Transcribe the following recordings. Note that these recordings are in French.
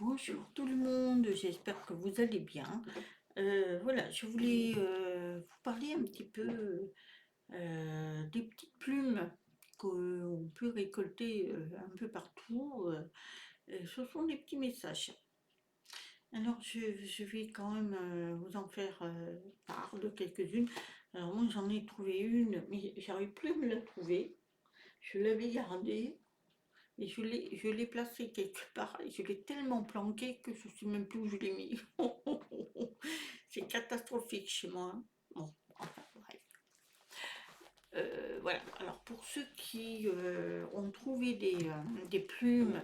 Bonjour tout le monde, j'espère que vous allez bien. Voilà, je voulais vous parler un petit peu des petites plumes qu'on peut récolter un peu partout. Ce sont des petits messages. Alors je vais quand même vous en faire part de quelques-unes. Alors moi j'en ai trouvé une, mais j'arrive plus à me la trouver. Je l'avais gardée. Et je l'ai placé quelque part et je l'ai tellement planqué que je ne sais même plus où je l'ai mis. C'est catastrophique chez moi, hein. Bon, enfin, bref. Voilà. Alors pour ceux qui ont trouvé des plumes,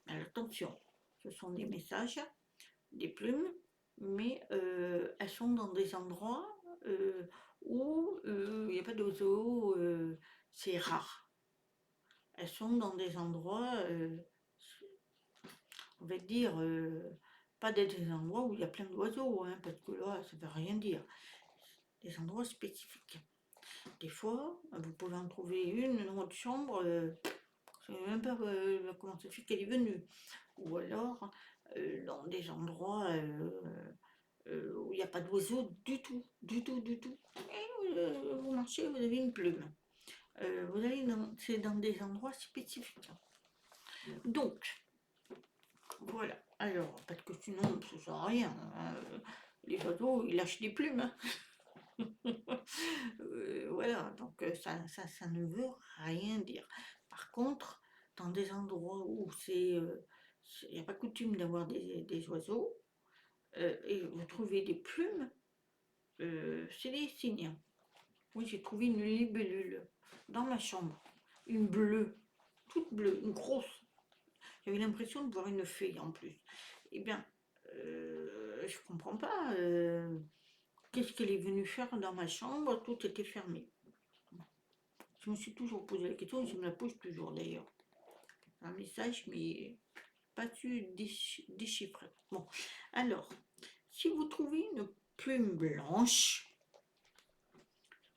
attention, ce sont des messages, des plumes, mais elles sont dans des endroits où il n'y a pas d'oiseaux, c'est rare. Elles sont dans des endroits on va dire, pas des endroits où il y a plein d'oiseaux, hein, parce que là, ça ne veut rien dire. Des endroits spécifiques. Des fois, vous pouvez en trouver une dans votre chambre, je ne sais même pas comment ça fait qu'elle est venue. Ou alors, dans des endroits où il n'y a pas d'oiseaux du tout, du tout, du tout. Et vous marchez, vous avez une plume. C'est dans des endroits spécifiques. Donc, voilà. Alors, parce que sinon, ça sert à rien, hein. Les oiseaux, ils lâchent des plumes, hein. Voilà, donc ça ne veut rien dire. Par contre, dans des endroits où il n'y a pas coutume d'avoir des oiseaux, et vous trouvez des plumes, c'est des signes. Oui, j'ai trouvé une libellule dans ma chambre, une bleue, toute bleue, une grosse. J'avais l'impression de voir une fée en plus. Eh bien, je comprends pas. Qu'est-ce qu'elle est venue faire dans ma chambre? Tout était fermé. Je me suis toujours posé la question, et je me la pose toujours d'ailleurs. Un message, mais pas su déchiffrer. Bon, alors, si vous trouvez une plume blanche,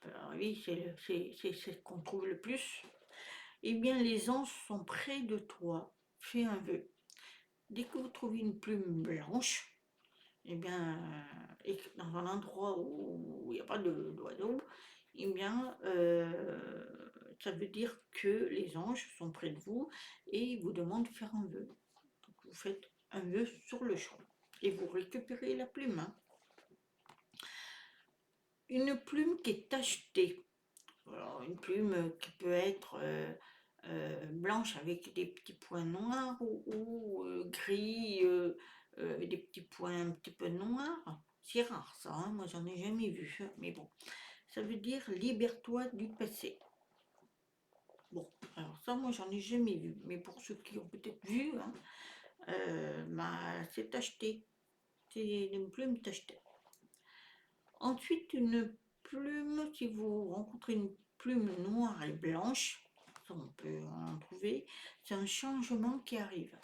alors oui, c'est ce qu'on trouve le plus, eh bien les anges sont près de toi. Fais un vœu. Dès que vous trouvez une plume blanche, eh bien, et dans un endroit où il n'y a pas d'oiseaux, eh bien, ça veut dire que les anges sont près de vous et ils vous demandent de faire un vœu. Donc vous faites un vœu sur le champ et vous récupérez la plume, hein. Une plume qui est tachetée. Alors, une plume qui peut être blanche avec des petits points noirs ou gris, des petits points un petit peu noirs. C'est rare ça, hein, moi j'en ai jamais vu, mais bon. Ça veut dire libère-toi du passé. Bon, alors ça moi j'en ai jamais vu, mais pour ceux qui ont peut-être vu, hein, c'est tacheté. C'est une plume tachetée. Ensuite, une plume, si vous rencontrez une plume noire et blanche, ça on peut en trouver, c'est un changement qui arrive.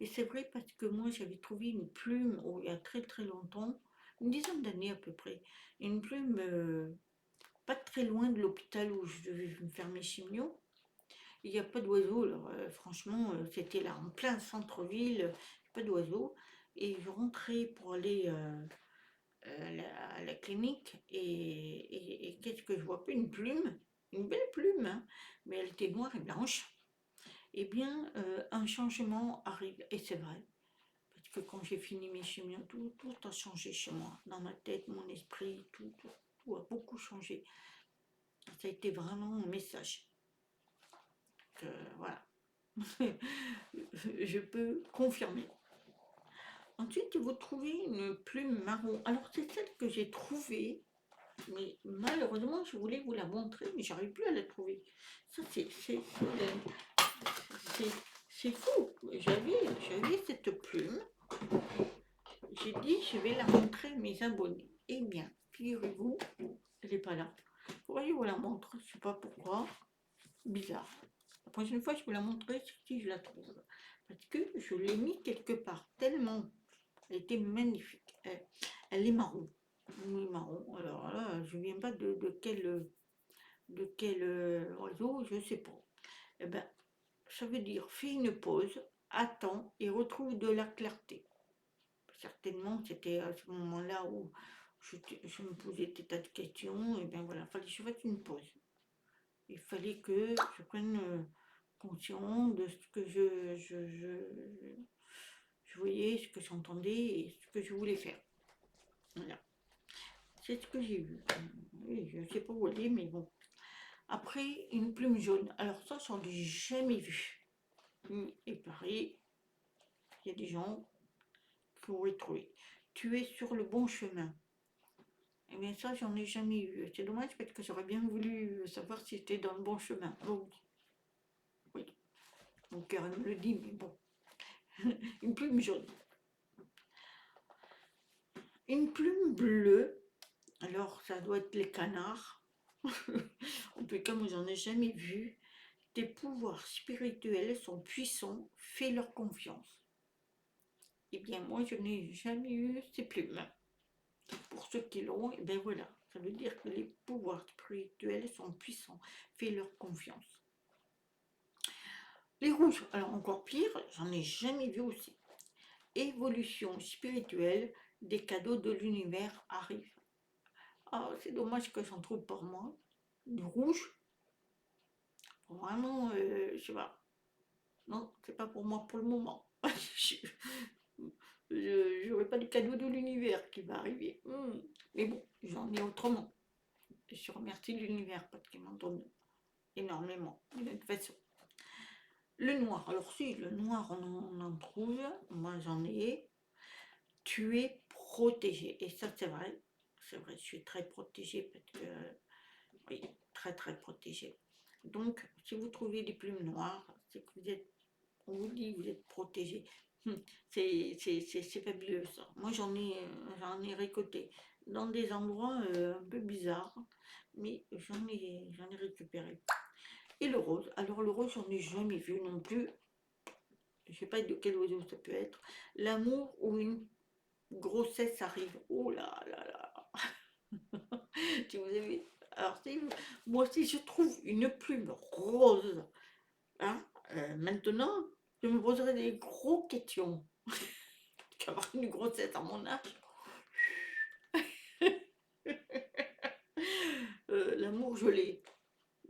Et c'est vrai parce que moi j'avais trouvé une plume il y a très très longtemps, une dizaine d'années à peu près, une plume pas très loin de l'hôpital où je devais me faire mes chimios. Il n'y a pas d'oiseaux, alors franchement c'était là en plein centre-ville, pas d'oiseaux. Et je rentrais pour aller à la clinique et qu'est-ce que je vois? Pas une plume, une belle plume, hein, mais elle était noire et blanche. Eh bien, un changement arrive, et c'est vrai, parce que quand j'ai fini mes chimios, tout a changé chez moi, dans ma tête, mon esprit, tout a beaucoup changé. Ça a été vraiment un message. Voilà, je peux confirmer. Ensuite, vous trouvez une plume marron. Alors, c'est celle que j'ai trouvée. Mais malheureusement, je voulais vous la montrer, mais j'arrive plus à la trouver. Ça, c'est fou. J'avais cette plume. J'ai dit, je vais la montrer à mes abonnés. Eh bien, figurez-vous, elle n'est pas là. Pourriez vous la montrer, je ne sais pas pourquoi. Bizarre. La prochaine fois, je vous la montrer si je la trouve. Parce que je l'ai mis quelque part, tellement elle était magnifique. Elle est marron. Oui, marron. Alors là, je ne viens pas de quel oiseau, je ne sais pas. Eh ben, ça veut dire fais une pause, attends et retrouve de la clarté. Certainement, c'était à ce moment-là où je me posais des tas de questions, et bien voilà, il fallait que je fasse une pause. Il fallait que je prenne conscience de ce que je voyais, ce que j'entendais et ce que je voulais faire. Voilà, c'est ce que j'ai vu. Oui, je ne sais pas où aller, mais bon. Après, une plume jaune. Alors ça, j'en ai jamais vu. Et pareil, il y a des gens qui auraient trouvé. Tu es sur le bon chemin. Eh bien ça, j'en ai jamais eu. C'est dommage parce que j'aurais bien voulu savoir si j'étais dans le bon chemin. Oh, oui, mon cœur me le dit, mais bon. Une plume jaune. Une plume bleue. Alors, ça doit être les canards. En tout cas, moi, j'en ai jamais vu. Tes pouvoirs spirituels sont puissants. Fais-leur confiance. Eh bien, moi, je n'ai jamais eu ces plumes. Pour ceux qui l'ont, et bien voilà. Ça veut dire que les pouvoirs spirituels sont puissants. Fais-leur confiance. Les rouges, alors encore pire, j'en ai jamais vu aussi. Évolution spirituelle, des cadeaux de l'univers arrivent. Ah, c'est dommage que j'en trouve pour moi. Du rouge, vraiment, je sais pas. Non, c'est pas pour moi pour le moment. Je n'aurai pas de cadeau de l'univers qui va arriver. Mais bon, j'en ai autrement. Je remercie l'univers parce qu'il m'en donne énormément, de toute façon. Le noir, alors si, le noir, on en trouve. Moi, j'en ai. Tu es protégé. Et ça, c'est vrai, je suis très protégée parce que, oui, très très protégée. Donc, si vous trouvez des plumes noires, c'est que vous êtes, on vous dit que vous êtes protégé. C'est fabuleux ça. Moi, j'en ai récolté dans des endroits un peu bizarres, mais j'en ai récupéré. Et le rose, alors le rose, j'en ai jamais vu non plus. Je sais pas de quel oiseau ça peut être. L'amour ou une grossesse arrive. Oh là là là. Si vous avez. Alors, moi, si je trouve une plume rose, hein, maintenant, je me poserai des gros questions. Qu'avoir une grossesse à mon âge. L'amour, je l'ai.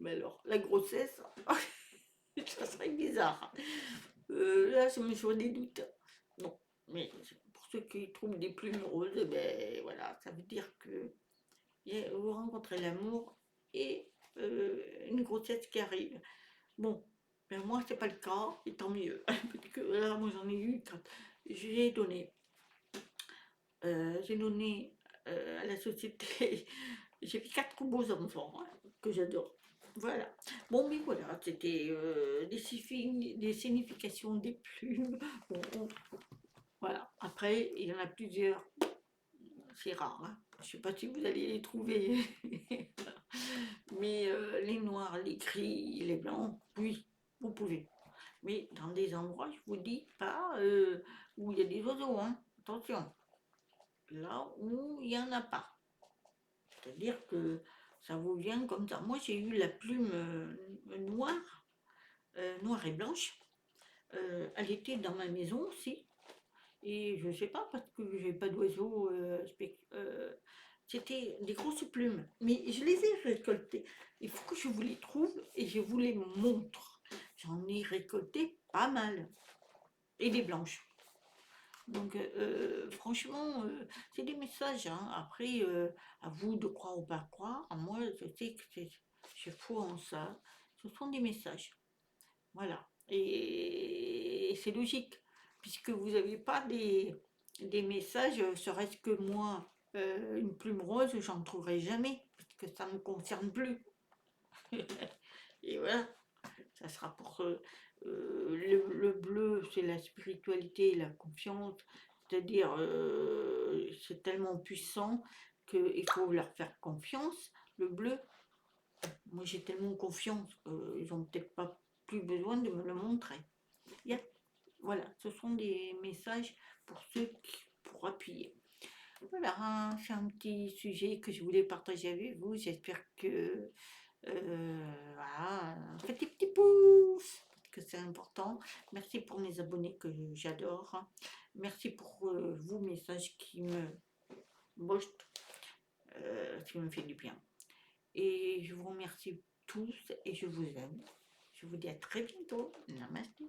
Mais alors, la grossesse, ça serait bizarre. Là, je me ferais des doutes. Non, mais pour ceux qui trouvent des plumes roses, ben voilà, ça veut dire que vous rencontrez l'amour et une grossesse qui arrive. Bon, ben moi, c'est pas le cas, et tant mieux. Parce que là, moi, j'en ai eu quand j'ai donné. J'ai donné à la société. J'ai fait 4 beaux enfants hein, que j'adore. Voilà. Bon, mais voilà, c'était des significations des plumes. Bon, voilà. Après, il y en a plusieurs. C'est rare. Hein. Je ne sais pas si vous allez les trouver. Mais les noirs, les gris, les blancs, oui, vous pouvez. Mais dans des endroits, je vous dis pas où il y a des oiseaux. Hein. Attention. Là où il n'y en a pas. C'est-à-dire que ça vous vient comme ça. Moi, j'ai eu la plume noire, noire et blanche. Elle était dans ma maison aussi. Et je ne sais pas, parce que j'ai pas d'oiseaux. C'était des grosses plumes. Mais je les ai récoltées. Il faut que je vous les trouve et je vous les montre. J'en ai récolté pas mal. Et des blanches. Donc, franchement, c'est des messages. Hein. Après, à vous de croire ou pas croire. Moi, je sais que je foi en ça. Ce sont des messages. Voilà. Et c'est logique, puisque vous n'avez pas des messages, serait-ce que moi, une plume rose, j'en trouverai jamais, parce que ça ne me concerne plus. Et voilà, ça sera pour le bleu, c'est la spiritualité, la confiance, c'est-à-dire c'est tellement puissant qu'il faut leur faire confiance. Le bleu, moi j'ai tellement confiance qu'ils n'ont peut-être pas plus besoin de me le montrer. Voilà, ce sont des messages pour ceux pour appuyer. Voilà, hein, c'est un petit sujet que je voulais partager avec vous. J'espère que voilà, faites des petits pouces. que c'est important. Merci pour mes abonnés que j'adore. Merci pour vos messages qui me boostent, qui me fait du bien. Et je vous remercie tous et je vous aime. Je vous dis à très bientôt. Namaste.